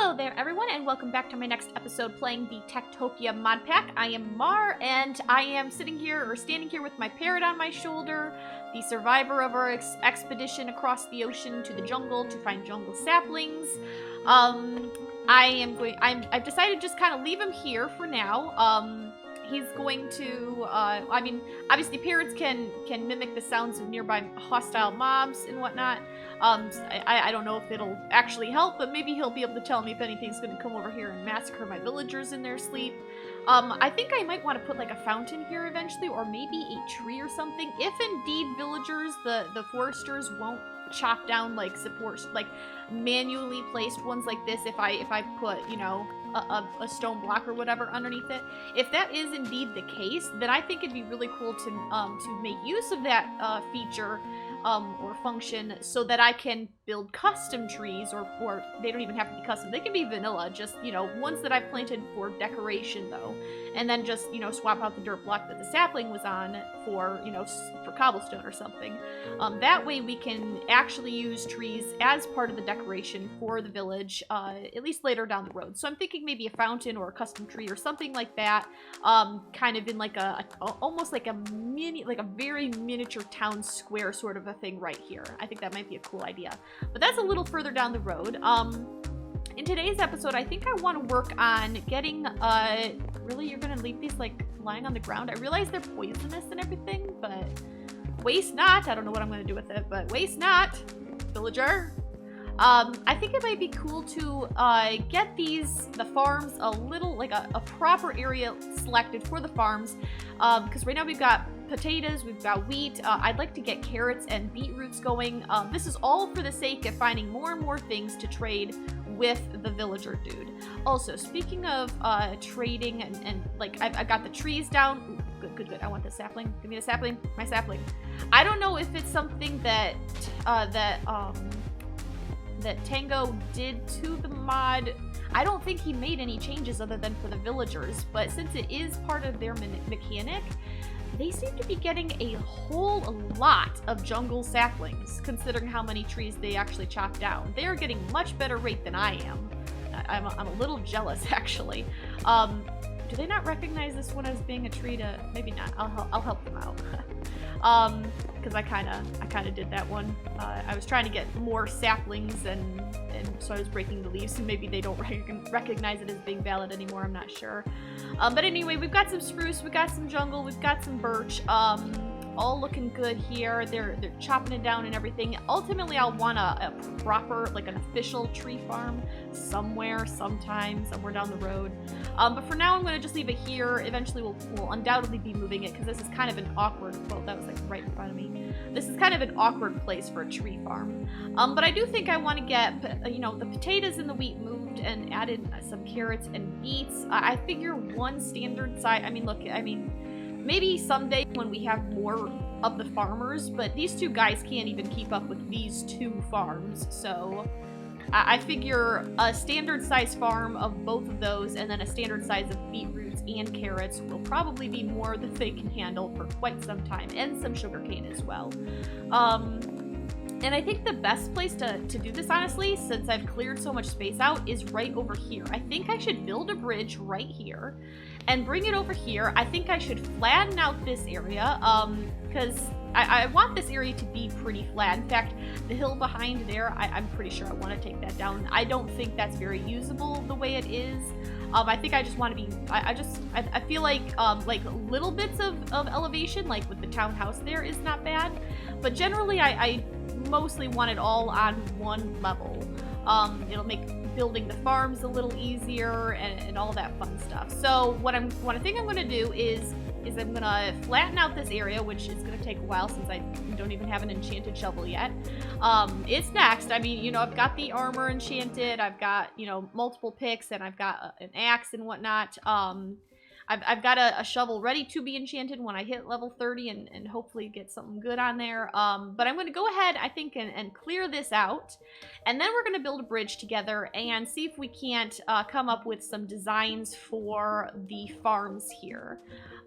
Hello there everyone, and welcome back to my next episode playing the TekTopia mod pack. I am Mar, and I am standing here with my parrot on my shoulder, the survivor of our expedition across the ocean to the jungle to find jungle saplings. I've decided to just kind of leave him here for now. He's going to, I mean, obviously parrots can mimic the sounds of nearby hostile mobs and whatnot. I don't know if it'll actually help, but maybe he'll be able to tell me if anything's going to come over here and massacre my villagers in their sleep. I think I might want to put like a fountain here eventually, or maybe a tree or something. If indeed villagers, the foresters won't chop down like manually placed ones like this, if I put, you know, a stone block or whatever underneath it. If that is indeed the case, then I think it'd be really cool to make use of that feature or function so that I can build custom trees, or they don't even have to be custom. They can be vanilla, just, you know, ones that I've planted for decoration though, and then just, you know, swap out the dirt block that the sapling was on for, you know, for cobblestone or something. That way we can actually use trees as part of the decoration for the village, at least later down the road. So I'm thinking maybe a fountain or a custom tree or something like that, kind of in like almost like a very miniature town square sort of a thing right here. I think that might be a cool idea. But that's a little further down the road. In today's episode, I think I want to work on getting, really, you're gonna leave these like lying on the ground? I realize they're poisonous and everything, but waste not. I don't know what I'm gonna do with it, but waste not, villager. I think it might be cool to get the farms a little, like a proper area selected for the farms, because right now we've got potatoes, we've got wheat. I'd like to get carrots and beetroots going. This is all for the sake of finding more and more things to trade with the villager dude. Also, speaking of trading and like I got the trees down. Ooh, good. I want the sapling. Give me the sapling. My sapling. I don't know if it's something that that Tango did to the mod. I don't think he made any changes other than for the villagers, but since it is part of their mechanic, they seem to be getting a whole lot of jungle saplings, considering how many trees they actually chop down. They are getting much better rate than I am. I'm a little jealous, actually. Do they not recognize this one as being a tree? Maybe not. I'll help them out. Because I kind of did that one. I was trying to get more saplings, and so I was breaking the leaves, and maybe they don't recognize it as being valid anymore. I'm not sure. But anyway, we've got some spruce, we've got some jungle, we've got some birch. All looking good here. They're chopping it down and everything. Ultimately, I'll want a proper, like an official tree farm somewhere, sometime, somewhere down the road. But for now, I'm going to just leave it here. Eventually, we'll undoubtedly be moving it, because this is kind of an awkward, well, that was like right in front of me. This is kind of an awkward place for a tree farm. But I do think I want to get, you know, the potatoes and the wheat moved and added some carrots and beets. I figure one standard size, maybe someday when we have more of the farmers, but these two guys can't even keep up with these two farms, so I figure a standard size farm of both of those and then a standard size of beetroots and carrots will probably be more than they can handle for quite some time, and some sugarcane as well. And I think the best place to do this, honestly, since I've cleared so much space out, is right over here. I think I should build a bridge right here and bring it over here. I think I should flatten out this area, because I want this area to be pretty flat. In fact, the hill behind there, I'm pretty sure I want to take that down. I don't think that's very usable the way it is. I think I just want to be, I feel like little bits of elevation, like with the townhouse there, is not bad. But generally, I mostly want it all on one level. It'll make building the farms a little easier and all that fun stuff. So what I think I'm going to do is I'm going to flatten out this area, which is going to take a while since I don't even have an enchanted shovel yet. It's next. I mean, you know, I've got the armor enchanted. I've got, you know, multiple picks, and I've got an axe and whatnot. I've got a shovel ready to be enchanted when I hit level 30 and hopefully get something good on there. But I'm going to go ahead, I think, and clear this out. And then we're going to build a bridge together and see if we can't come up with some designs for the farms here.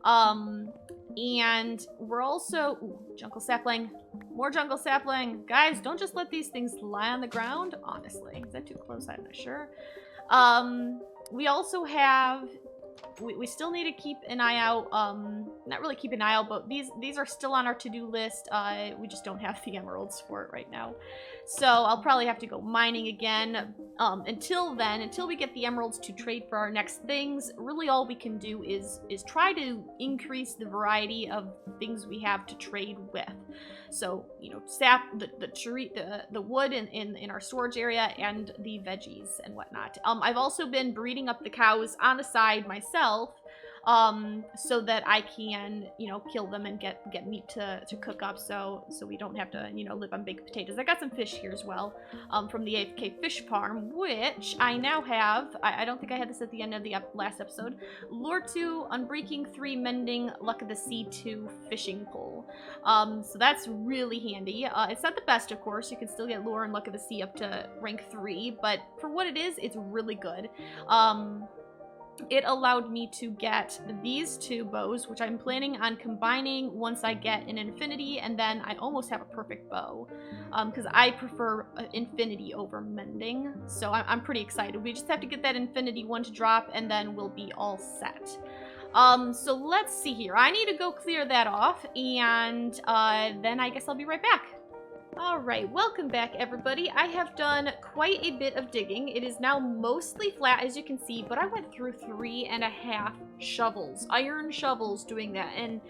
And we're also... Ooh, jungle sapling. More jungle sapling. Guys, don't just let these things lie on the ground. Honestly. Is that too close? I'm not sure. We also have... We still need to keep an eye out, not really keep an eye out, but these are still on our to-do list. We just don't have the emeralds for it right now. So I'll probably have to go mining again. Until then, until we get the emeralds to trade for our next things, really all we can do is try to increase the variety of things we have to trade with. So, you know, sap, the tree, the wood in our storage area, and the veggies and whatnot. I've also been breeding up the cows on the side myself, so that I can, you know, kill them and get meat to cook up, so we don't have to, you know, live on baked potatoes. I got some fish here as well, from the AFK fish farm, which I now have. I don't think I had this at the end of the last episode. Lure 2, Unbreaking 3, Mending, Luck of the Sea 2, Fishing Pole. So that's really handy. It's not the best, of course. You can still get Lure and Luck of the Sea up to rank 3, but for what it is, it's really good. It allowed me to get these 2 bows, which I'm planning on combining once I get an infinity, and then I almost have a perfect bow, because I prefer infinity over mending, so I'm pretty excited. We just have to get that infinity one to drop, and then we'll be all set. So let's see here. I need to go clear that off, and then I guess I'll be right back. Alright, welcome back everybody. I have done quite a bit of digging. It is now mostly flat, as you can see, but I went through 3.5 shovels, iron shovels, doing that. And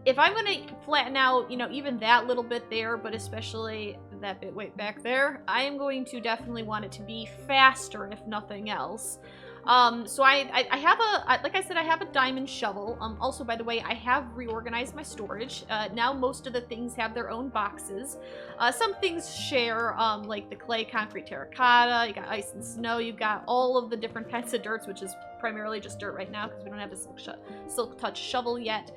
if I'm gonna flatten out, you know, even that little bit there, but especially that bit way back there, I am going to definitely want it to be faster, if nothing else. So I have like I said, I have a diamond shovel. Also, by the way, I have reorganized my storage. Now most of the things have their own boxes. Some things share, like the clay, concrete, terracotta, you got ice and snow, you've got all of the different kinds of dirts, which is primarily just dirt right now because we don't have a silk touch shovel yet.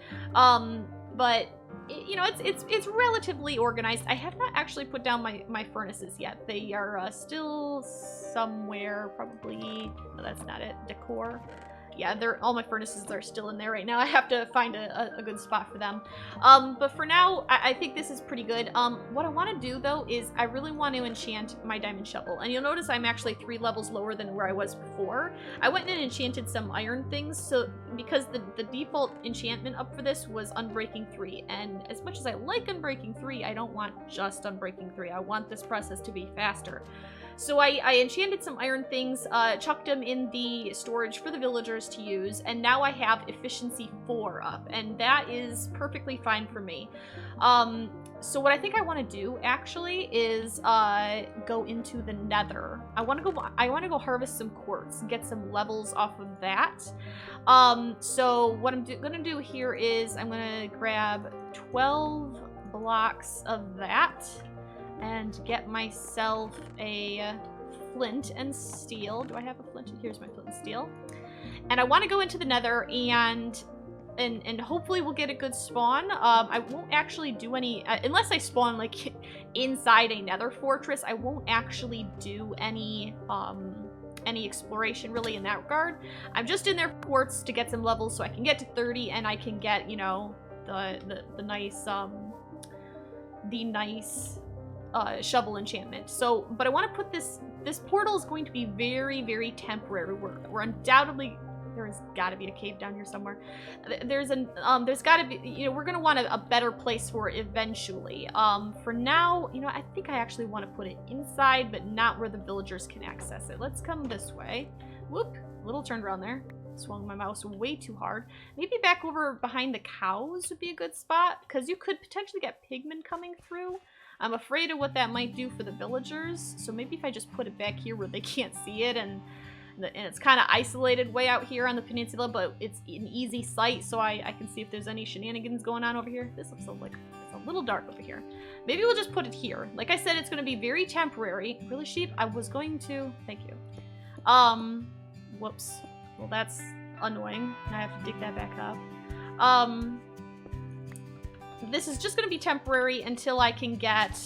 But you know, it's relatively organized. I have not actually put down my furnaces yet. They are still somewhere, probably. No, that's not it. Decor. Yeah, all my furnaces are still in there right now. I have to find a good spot for them. But for now, I think this is pretty good. What I want to do, though, is I really want to enchant my diamond shovel. And you'll notice I'm actually 3 levels lower than where I was before. I went and enchanted some iron things, so because the default enchantment up for this was Unbreaking 3. And as much as I like Unbreaking 3, I don't want just Unbreaking 3. I want this process to be faster. So I enchanted some iron things, chucked them in the storage for the villagers to use, and now I have efficiency 4 up, and that is perfectly fine for me. So what I think I want to do actually is go into the Nether. I want to go harvest some quartz and get some levels off of that. So what I'm gonna do here is I'm gonna grab 12 blocks of that and get myself a flint and steel. Do I have a flint? Here's my flint and steel. And I want to go into the Nether and hopefully we'll get a good spawn. I won't actually do any, unless I spawn like inside a Nether fortress, I won't actually do any exploration really in that regard. I'm just in there for quartz to get some levels so I can get to 30 and I can get, you know, the nice shovel enchantment. So, but I want to put this portal is going to be very, very temporary. We're undoubtedly, there has got to be a cave down here somewhere. There's got to be, you know, we're going to want a better place for it eventually. For now, you know, I think I actually want to put it inside, but not where the villagers can access it. Let's come this way. Whoop, a little turned around there. Swung my mouse way too hard. Maybe back over behind the cows would be a good spot, because you could potentially get pigmen coming through. I'm afraid of what that might do for the villagers, so maybe if I just put it back here where they can't see it, and it's kind of isolated way out here on the peninsula, but it's an easy sight, so I can see if there's any shenanigans going on over here. This looks like it's a little dark over here. Maybe we'll just put it here. Like I said, it's going to be very temporary. Really, sheep? I was going to... Thank you. Whoops. Well, that's annoying. I have to dig that back up. This is just going to be temporary until I can get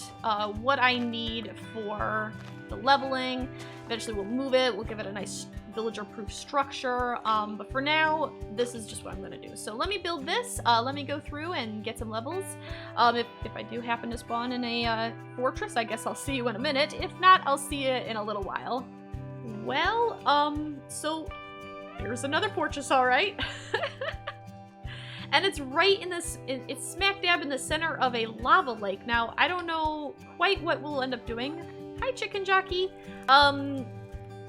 what I need for the leveling. Eventually we'll move it. We'll give it a nice villager-proof structure. But for now, this is just what I'm going to do. So let me build this. Let me go through and get some levels. If I do happen to spawn in a fortress, I guess I'll see you in a minute. If not, I'll see you in a little while. Well, so here's another fortress, all right. And it's right in this, it's smack dab in the center of a lava lake. Now, I don't know quite what we'll end up doing. Hi, Chicken Jockey.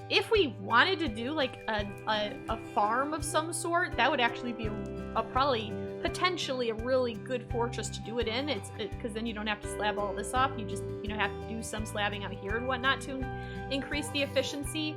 If we wanted to do like a farm of some sort, that would actually be a probably potentially a really good fortress to do it in. It's because then you don't have to slab all this off. You just, you know, have to do some slabbing out here and whatnot to increase the efficiency.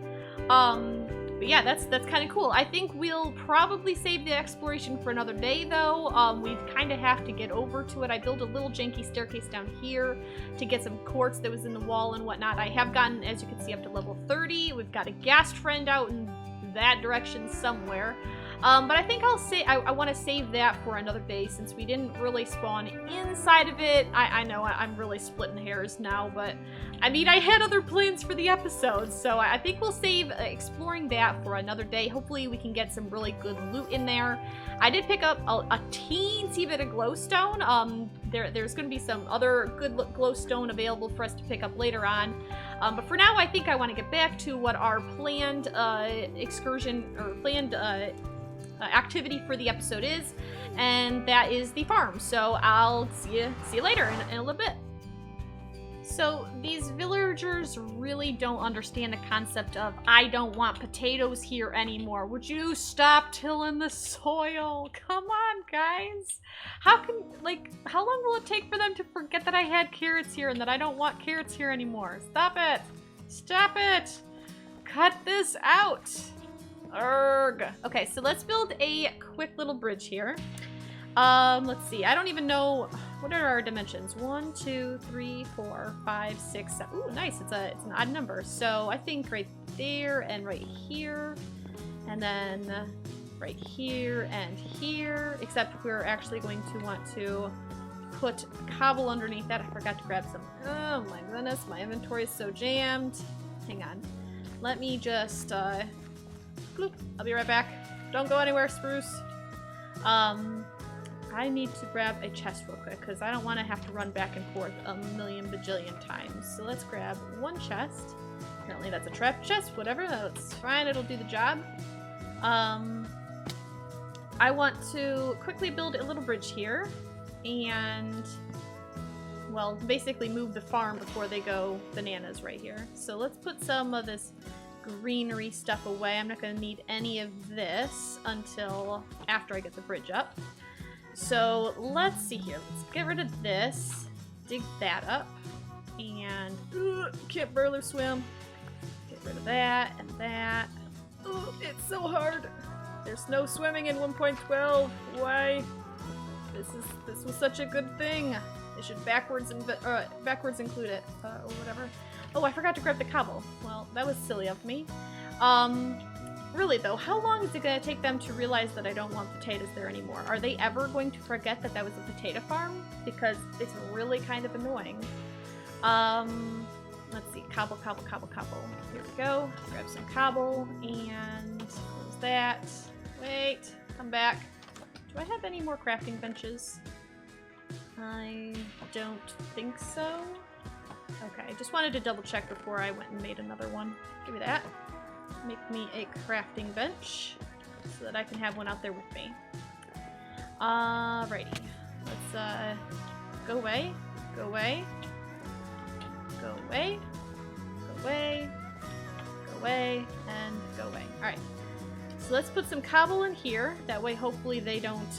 But yeah, that's kind of cool. I think we'll probably save the exploration for another day, though. We kind of have to get over to it. I built a little janky staircase down here to get some quartz that was in the wall and whatnot. I have gotten, as you can see, up to level 30. We've got a ghast friend out in that direction somewhere. But I think I'll say I want to save that for another day since we didn't really spawn inside of it. I know I'm really splitting hairs now, but I mean, I had other plans for the episode, so I think we'll save exploring that for another day. Hopefully we can get some really good loot in there. I did pick up a teensy bit of glowstone. There's going to be some other good glowstone available for us to pick up later on. But for now, I think I want to get back to what our planned excursion or planned activity for the episode is, and that is the farm. So I'll see you later in a little bit. So these villagers really don't understand the concept of, I don't want potatoes here anymore. Would you stop tilling the soil? Come on, guys. How long will it take for them to forget that I had carrots here and that I don't want carrots here anymore? Stop it. Stop it. Cut this out. Urgh. Okay, so let's build a quick little bridge here. Let's see. I don't even know, what are our dimensions? 1, 2, 3, 4, 5, 6, 7. Ooh, nice. It's an odd number. So I think right there and right here, and then right here and here, except we're actually going to want to put cobble underneath that. I forgot to grab some. Oh my goodness, my inventory is so jammed. Hang on. Let me just, bloop. I'll be right back. Don't go anywhere, Spruce. I need to grab a chest real quick because I don't want to have to run back and forth a million bajillion times. So let's grab one chest. Apparently that's a trap chest. Whatever, that's fine. It'll do the job. I want to quickly build a little bridge here and, well, basically move the farm before they go bananas right here. So let's put some of this greenery stuff away. I'm not going to need any of this until after I get the bridge up. So let's see here. Let's get rid of this, dig that up, and can't barely swim. Get rid of that and that. Oh, it's so hard. There's no swimming in 1.12. Why? This was such a good thing. They should backwards include it or whatever. Oh, I forgot to grab the cobble. Well, that was silly of me. Really though, how long is it going to take them to realize that I don't want potatoes there anymore? Are they ever going to forget that that was a potato farm? Because it's really kind of annoying. Let's see, cobble. Here we go. Grab some cobble and close that. Wait, come back. Do I have any more crafting benches? I don't think so. Okay, I just wanted to double check before I went and made another one. Give me that. Make me a crafting bench so that I can have one out there with me. Alrighty. Let's go away, go away, go away, go away, go away, and go away. Alright. So let's put some cobble in here. That way hopefully they don't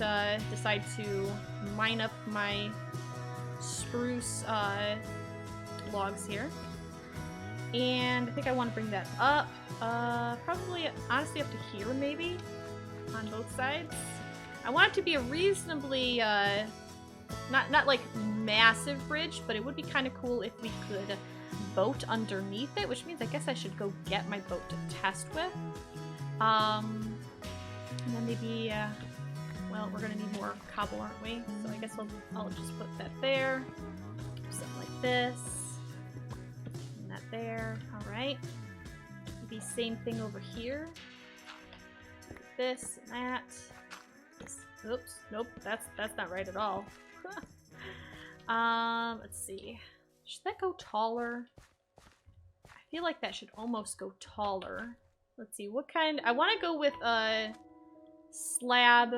decide to mine up my spruce logs here. And I think I want to bring that up. Probably, honestly, up to here, maybe? On both sides. I want it to be a reasonably, not like massive bridge, but it would be kind of cool if we could boat underneath it, which means I guess I should go get my boat to test with. And then maybe, well, we're gonna need more cobble, aren't we? So I guess I'll just put that there. Something like this. There. Alright. Maybe same thing over here. This and that. Oops. Nope. That's not right at all. Let's see. Should that go taller? I feel like that should almost go taller. Let's see, what kind... I want to go with a slab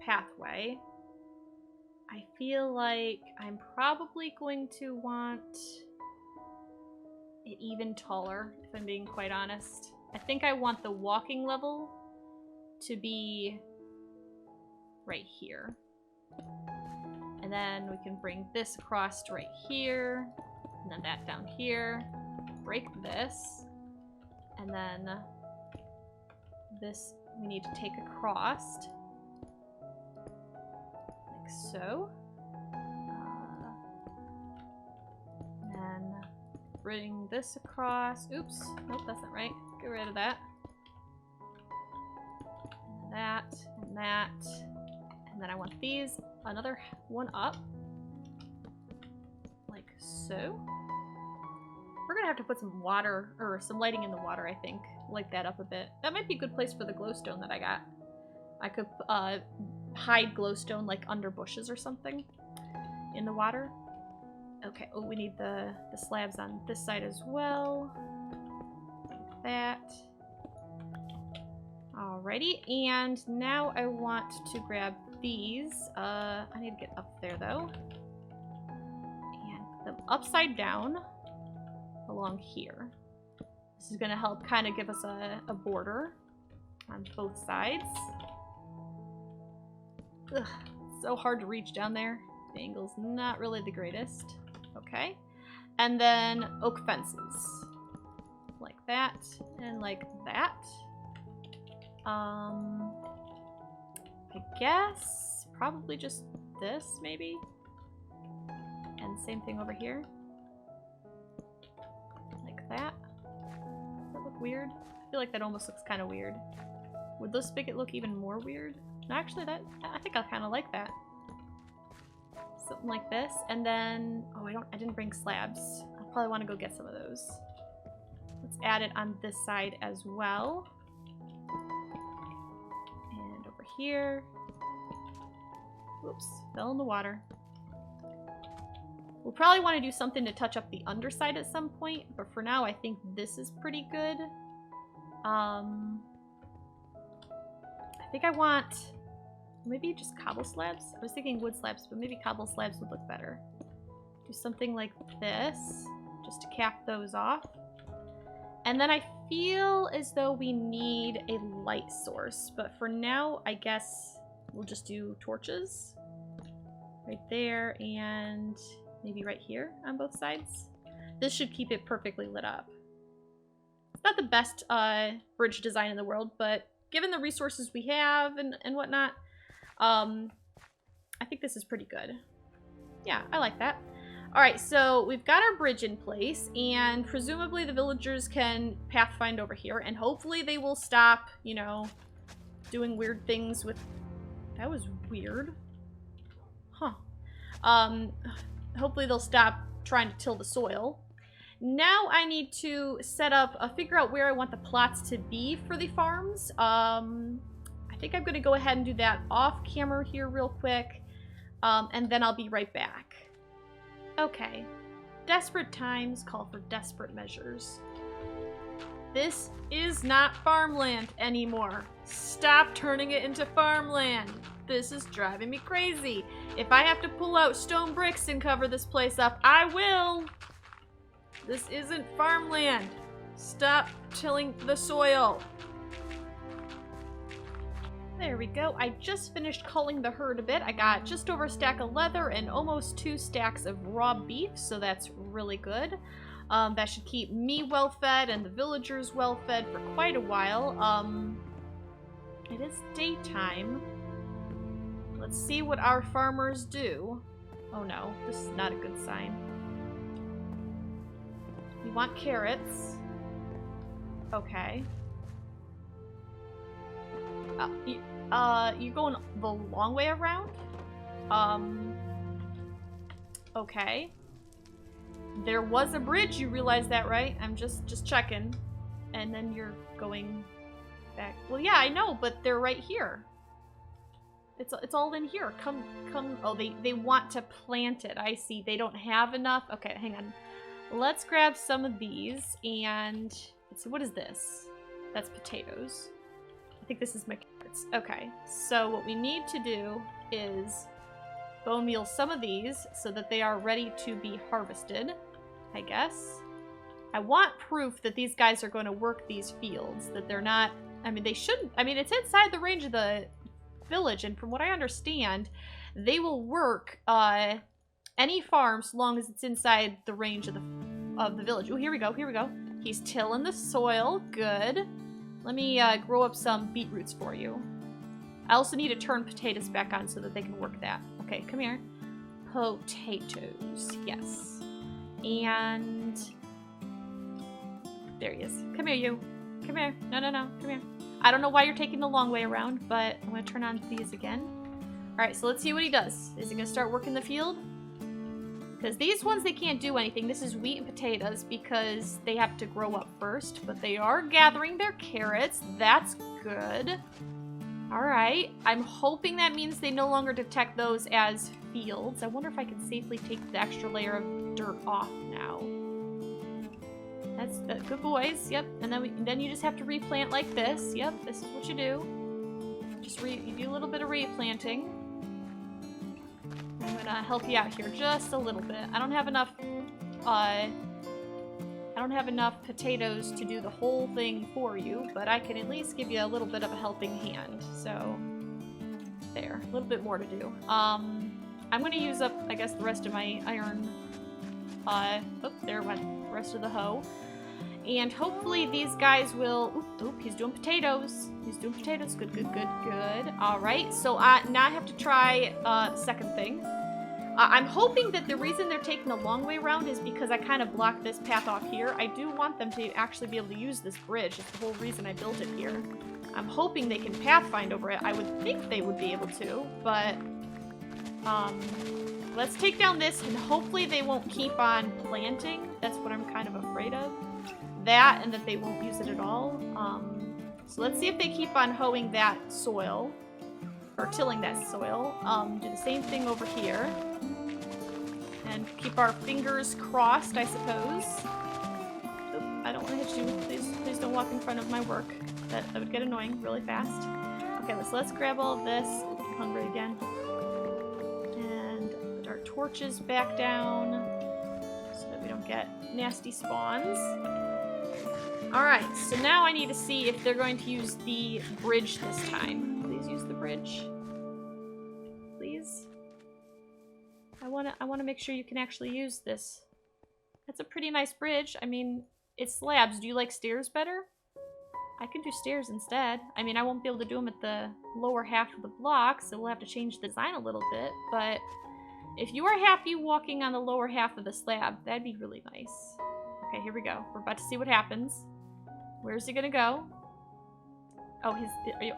pathway. I feel like I'm probably going to want it even taller, if I'm being quite honest. I think I want the walking level to be right here. And then we can bring this across to right here, and then that down here. Break this, and then this we need to take across, like so. And then bring this across. Oops, nope, that's not right. Get rid of that. And that, and that. And then I want these, another one up, like so. We're gonna have to put some water, or some lighting in the water, I think. Light that up a bit. That might be a good place for the glowstone that I got. I could hide glowstone like under bushes or something in the water. Okay, oh, we need the slabs on this side as well. Like that. Alrighty, and now I want to grab these. I need to get up there though. And put them upside down along here. This is gonna help kind of give us a border on both sides. Ugh, so hard to reach down there. The angle's not really the greatest. Okay. And then oak fences. Like that, and like that. I guess probably just this, maybe? And same thing over here. Like that. Does that look weird? I feel like that almost looks kind of weird. Would this make it look even more weird? No, actually, I think I kind of like that. Something like this, and then oh, I didn't bring slabs. I probably want to go get some of those. Let's add it on this side as well. And over here. Whoops, fell in the water. We'll probably want to do something to touch up the underside at some point, but for now I think this is pretty good. I think I want maybe just cobble slabs. I was thinking wood slabs, but maybe cobble slabs would look better. Do something like this, just to cap those off. And then I feel as though we need a light source, but for now, I guess we'll just do torches. Right there, and maybe right here on both sides. This should keep it perfectly lit up. It's not the best bridge design in the world, but given the resources we have and whatnot, I think this is pretty good. Yeah, I like that. Alright, so we've got our bridge in place, and presumably the villagers can pathfind over here, and hopefully they will stop, you know, doing weird things with... That was weird. Huh. Hopefully they'll stop trying to till the soil. Now I need to set up, figure out where I want the plots to be for the farms. I think I'm going to go ahead and do that off camera here real quick, and then I'll be right back. Okay. Desperate times call for desperate measures. This is not farmland anymore. Stop turning it into farmland. This is driving me crazy. If I have to pull out stone bricks and cover this place up, I will. This isn't farmland. Stop tilling the soil. There we go. I just finished culling the herd a bit. I got just over a stack of leather and almost 2 stacks of raw beef, so that's really good. That should keep me well fed and the villagers well fed for quite a while. It is daytime. Let's see what our farmers do. Oh no, this is not a good sign. We want carrots. Okay. You're going the long way around? Okay. There was a bridge, you realize that, right? I'm just checking. And then you're going back. Well, yeah, I know, but they're right here. It's all in here. Come. Oh, they want to plant it. I see. They don't have enough. Okay, hang on. let's grab some of these and let's see, what is this? That's potatoes. I think this is my carrots. Okay, so what we need to do is bone meal some of these so that they are ready to be harvested, I guess. I want proof that these guys are going to work these fields, that they're not, I mean, they shouldn't, I mean, it's inside the range of the village, and from what I understand, they will work any farm so long as it's inside the range of the village. Oh, here we go, here we go. He's tilling the soil, good. Let me grow up some beetroots for you. I also need to turn potatoes back on so that they can work that. Okay, come here. Potatoes, yes. And there he is. Come here, you. Come here. No, no, no. Come here. I don't know why you're taking the long way around, but I'm going to turn on these again. Alright, so let's see what he does. Is he going to start working the field? Because these ones, they can't do anything. This is wheat and potatoes because they have to grow up first. But they are gathering their carrots. That's good. Alright. I'm hoping that means they no longer detect those as fields. I wonder if I can safely take the extra layer of dirt off now. That's good boys. Yep. And then you just have to replant like this. Yep. This is what you do. You do a little bit of replanting. I'm gonna help you out here just a little bit. I don't have enough potatoes to do the whole thing for you, but I can at least give you a little bit of a helping hand. So there, a little bit more to do. I'm gonna use up, I guess, the rest of my iron. Oh, there went the rest of the hoe. And hopefully these guys will... Oop, he's doing potatoes. He's doing potatoes. Good, good, good, good. Alright, so now I have to try the second thing. I'm hoping that the reason they're taking the long way around is because I kind of blocked this path off here. I do want them to actually be able to use this bridge. It's the whole reason I built it here. I'm hoping they can pathfind over it. I would think they would be able to, but... let's take down this, and hopefully they won't keep on planting. That's what I'm kind of afraid of. That, and that they won't use it at all. So let's see if they keep on hoeing that soil, or tilling that soil. Do the same thing over here. And keep our fingers crossed, I suppose. Oop, I don't want to hit you. Please don't walk in front of my work. That would get annoying really fast. Okay, let's grab all of this. Oops, I'm hungry again. And put our torches back down so that we don't get nasty spawns. Alright, so now I need to see if they're going to use the bridge this time. Please use the bridge. Please. I wanna make sure you can actually use this. That's a pretty nice bridge. I mean, it's slabs. Do you like stairs better? I can do stairs instead. I mean, I won't be able to do them at the lower half of the block, so we'll have to change the design a little bit, but if you are happy walking on the lower half of the slab, that'd be really nice. Okay, here we go. We're about to see what happens. Where's he gonna go? Oh,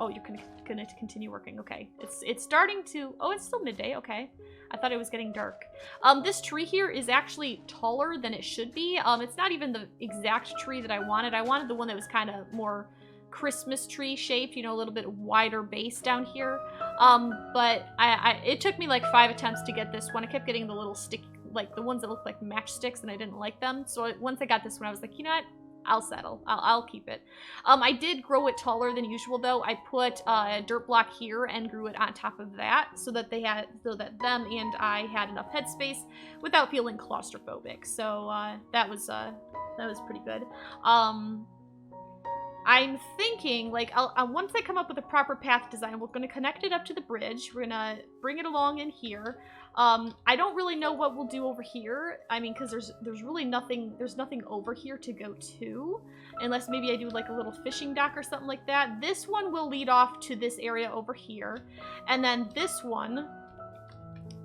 you're gonna continue working. Okay, it's starting to. Oh, it's still midday. Okay, I thought it was getting dark. This tree here is actually taller than it should be. It's not even the exact tree that I wanted. I wanted the one that was kind of more Christmas tree shaped, you know, a little bit wider base down here. But it took me like 5 attempts to get this one. I kept getting the little sticky, like the ones that look like matchsticks, and I didn't like them. So once I got this one, I was like, you know what? I'll settle. I'll keep it. I did grow it taller than usual, though. I put a dirt block here and grew it on top of that, so that them and I had enough headspace without feeling claustrophobic. So that was pretty good. I'm thinking, like, once I come up with a proper path design, we're going to connect it up to the bridge. We're going to bring it along in here. I don't really know what we'll do over here. I mean, because there's really nothing, there's nothing over here to go to. Unless maybe I do, like, a little fishing dock or something like that. This one will lead off to this area over here. And then this one...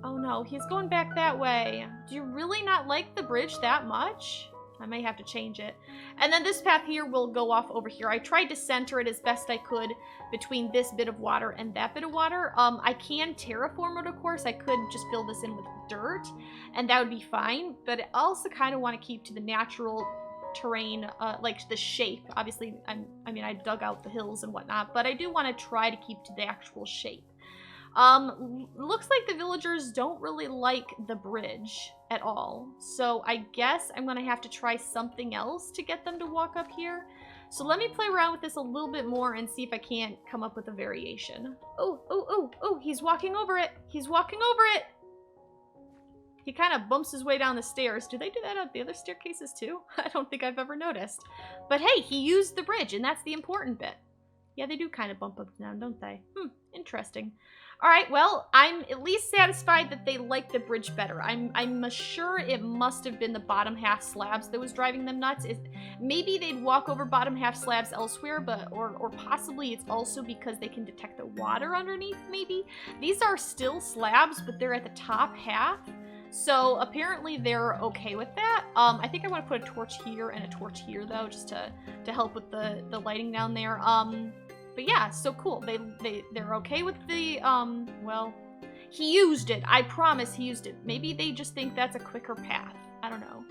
Oh, no, he's going back that way. Do you really not like the bridge that much? I may have to change it. And then this path here will go off over here. I tried to center it as best I could between this bit of water and that bit of water. I can terraform it, of course. I could just fill this in with dirt, and that would be fine. But I also kind of want to keep to the natural terrain, like the shape. Obviously, I mean, I dug out the hills and whatnot, but I do want to try to keep to the actual shape. Looks like the villagers don't really like the bridge at all. So I guess I'm gonna have to try something else to get them to walk up here. So let me play around with this a little bit more and see if I can't come up with a variation. Oh, he's walking over it. He's walking over it. He kind of bumps his way down the stairs. Do they do that on the other staircases too? I don't think I've ever noticed. But hey, he used the bridge, and that's the important bit. Yeah, they do kind of bump up and down, don't they? Interesting. Alright, well, I'm at least satisfied that they like the bridge better. I'm sure it must have been the bottom half slabs that was driving them nuts. Maybe they'd walk over bottom half slabs elsewhere, but or possibly it's also because they can detect the water underneath, maybe. These are still slabs, but they're at the top half. So apparently they're okay with that. I think I want to put a torch here and a torch here though, just to help with the lighting down there. But yeah, so cool. They're okay with the well, he used it. I promise he used it. Maybe they just think that's a quicker path. I don't know.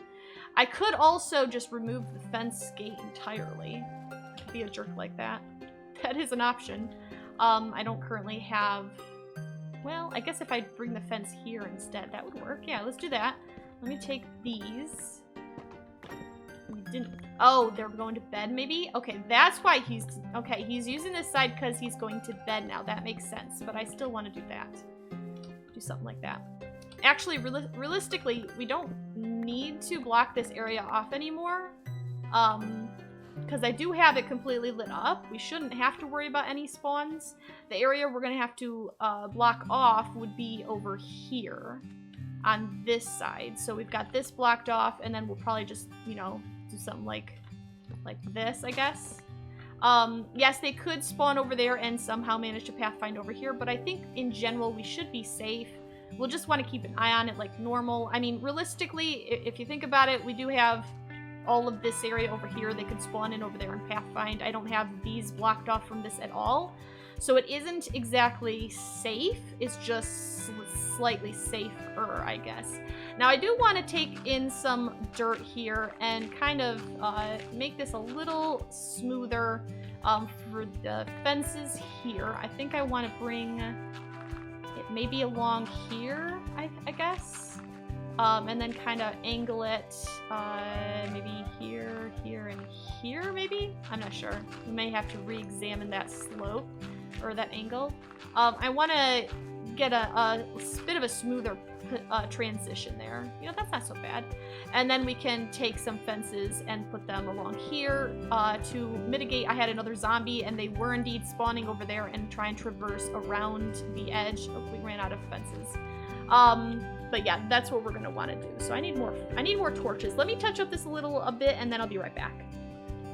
I could also just remove the fence gate entirely. I could be a jerk like that. That is an option. I don't currently have. Well, I guess if I bring the fence here instead, that would work. Yeah, let's do that. Let me take these. We didn't. Oh, they're going to bed maybe? Okay, that's why he's... Okay, he's using this side because he's going to bed now. That makes sense, but I still want to do that. Do something like that. Actually, realistically, we don't need to block this area off anymore. Because I do have it completely lit up. We shouldn't have to worry about any spawns. The area we're going to have to block off would be over here on this side. So we've got this blocked off, and then we'll probably just, you know, do something like this, I guess. Yes, they could spawn over there and somehow manage to pathfind over here, but I think in general we should be safe. We'll just want to keep an eye on it like normal. I mean, realistically, if you think about it, we do have all of this area over here. They could spawn in over there and pathfind. I don't have these blocked off from this at all. So it isn't exactly safe. It's just slightly safer, I guess. Now I do want to take in some dirt here and kind of make this a little smoother for the fences here. I think I want to bring it maybe along here, I guess. And then kind of angle it maybe here, here, and here, maybe? I'm not sure. We may have to re-examine that slope, or that angle. I want to get a bit of a smoother transition there. You know, that's not so bad. And then we can take some fences and put them along here to mitigate. I had another zombie, and they were indeed spawning over there and try and traverse around the edge. Oh, we ran out of fences. But yeah, that's what we're gonna want to do. So I need more torches. Let me touch up this a bit, and then I'll be right back.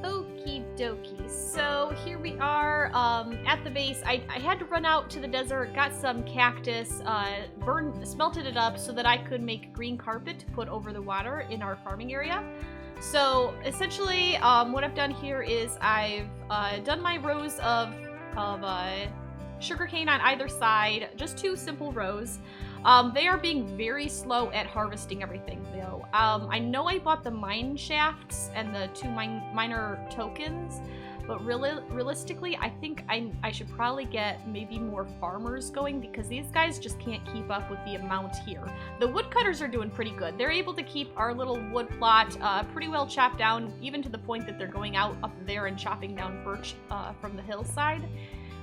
Okie dokie. So here we are at the base. I had to run out to the desert, got some cactus, smelted it up so that I could make green carpet to put over the water in our farming area. So essentially, what I've done here is I've done my rows of sugarcane on either side, just 2 simple rows. They are being very slow at harvesting everything, though. I know I bought the mine shafts and the 2 miner tokens, but realistically, I think I should probably get maybe more farmers going, because these guys just can't keep up with the amount here. The woodcutters are doing pretty good. They're able to keep our little wood plot pretty well chopped down, even to the point that they're going out up there and chopping down birch from the hillside.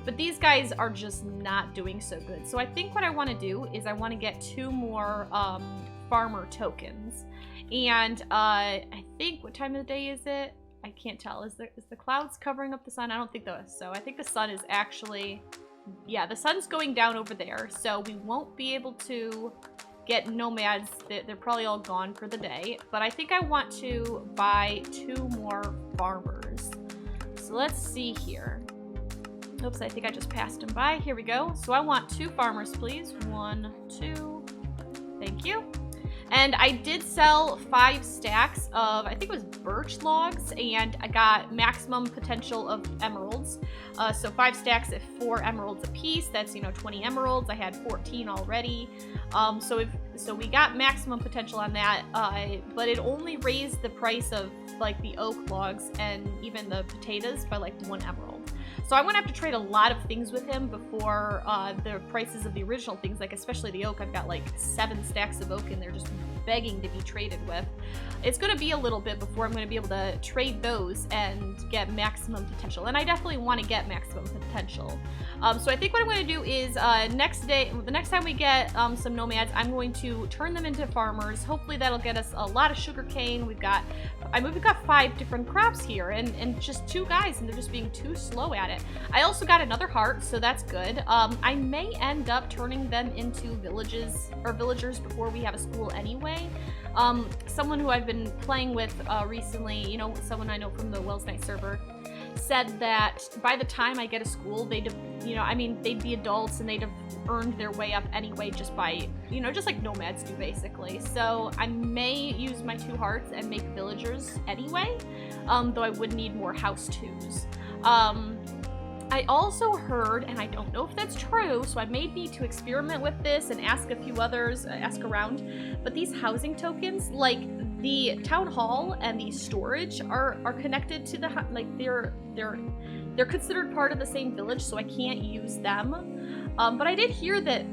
But these guys are just not doing so good. So I think what I want to do is I want to get 2 more farmer tokens. And I think, what time of the day is it? I can't tell. Is the clouds covering up the sun? I don't think so. I think the sun is actually, yeah, the sun's going down over there. So we won't be able to get nomads. They're probably all gone for the day. But I think I want to buy 2 more farmers. So let's see here. Oops, I think I just passed them by. Here we go. So I want 2 farmers, please. 1, 2. Thank you. And I did sell 5 stacks of, I think it was birch logs, and I got maximum potential of emeralds. So 5 stacks at 4 emeralds a piece. That's, you know, 20 emeralds. I had 14 already. So we got maximum potential on that, but it only raised the price of like the oak logs and even the potatoes by like 1 emerald. So I'm gonna have to trade a lot of things with him before the prices of the original things, like especially the oak. I've got like 7 stacks of oak and they're just begging to be traded with. It's gonna be a little bit before I'm gonna be able to trade those and get maximum potential. And I definitely want to get maximum potential. So I think what I'm going to do is the next time we get some nomads, I'm going to turn them into farmers. Hopefully that'll get us a lot of sugarcane. We've got 5 different crops here, and just 2 guys, and they're just being too slow at it. I also got another heart, so that's good. I may end up turning them into villagers before we have a school anyway. Someone who I've been playing with recently, you know, someone I know from the Wells Night server, said that by the time I get a school, they'd be adults and they'd have earned their way up anyway just by, you know, just like nomads do basically. So I may use my 2 hearts and make villagers anyway, though I would need more house 2s. I also heard, and I don't know if that's true, so I may need to experiment with this and ask a few others, ask around, but these housing tokens, like the town hall and the storage are connected to the, like they're considered part of the same village, so I can't use them. But I did hear that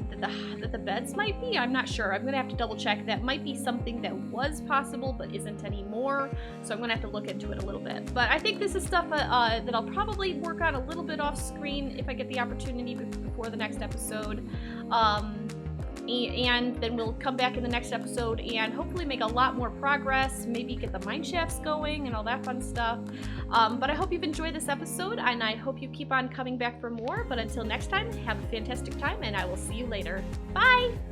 the beds might be. I'm not sure. I'm gonna have to double check. That might be something that was possible but isn't anymore. So I'm gonna have to look into it a little bit. But I think this is stuff that I'll probably work on a little bit off screen if I get the opportunity before the next episode. And then we'll come back in the next episode and hopefully make a lot more progress, maybe get the mine shafts going and all that fun stuff. But I hope you've enjoyed this episode, and I hope you keep on coming back for more. But until next time, have a fantastic time, and I will see you later. Bye!